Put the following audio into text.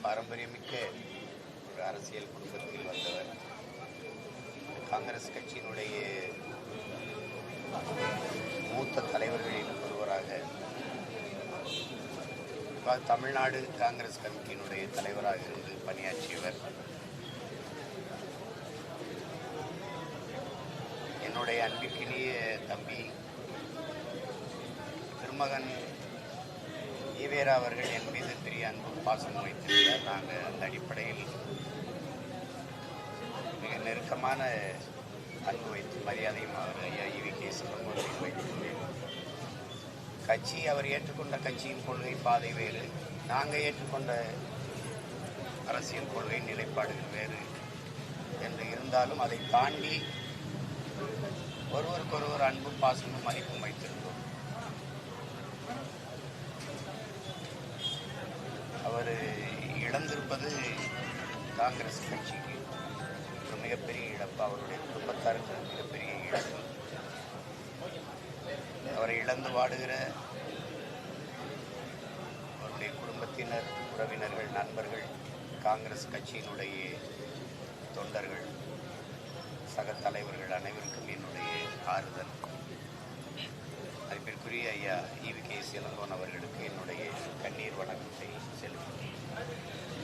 பாரம்பரியமிக்க ஒரு அரசியல் குடும்பத்தில் வந்தவர். காங்கிரஸ் கட்சியினுடைய மூத்த தலைவர்களில் ஒருவராக, தமிழ்நாடு காங்கிரஸ் கமிட்டியினுடைய தலைவராக இருந்து பணியாற்றியவர். என்னுடைய அன்பிற்கினிய தம்பி திருமகன் ஈவேரா அவர்கள் என் மீது பெரிய அன்பும் பாசமும் வைத்திருந்தார். நாங்கள் அந்த அடிப்படையில் மிக நெருக்கமான அன்பு வைத்து மரியாதையும் அவர் ஐயா ஈவி.கே. சிதம்பரம் வைத்திருந்தேன். கட்சி, அவர் ஏற்றுக்கொண்ட கட்சியின் கொள்கை பாதை வேறு, நாங்கள் ஏற்றுக்கொண்ட அரசியல் கொள்கை நிலைப்பாடுகள் வேறு என்று இருந்தாலும் அதை தாண்டி ஒருவருக்கொருவர் அன்பும் பாசமும் மதிப்பும் வைத்திருந்தோம். அவர் இழந்திருப்பது காங்கிரஸ் கட்சிக்கு ஒரு மிகப்பெரிய இழப்பு, அவருடைய குடும்பத்தாருக்கு மிகப்பெரிய இழப்பு. அவரை இழந்து வாடுகிற அவருடைய குடும்பத்தினர், உறவினர்கள், நண்பர்கள், காங்கிரஸ் கட்சியினுடைய தொண்டர்கள், சக தலைவர்கள் அனைவருக்கும் என்னுடைய ஆறுதல். மதிப்பிற்குரிய ஐயா ஈவி.கே. சிதம்பரம் அவர்களுக்கு என்னுடைய கண்ணீர் வணக்கத்தை செலுத்துகிறேன்.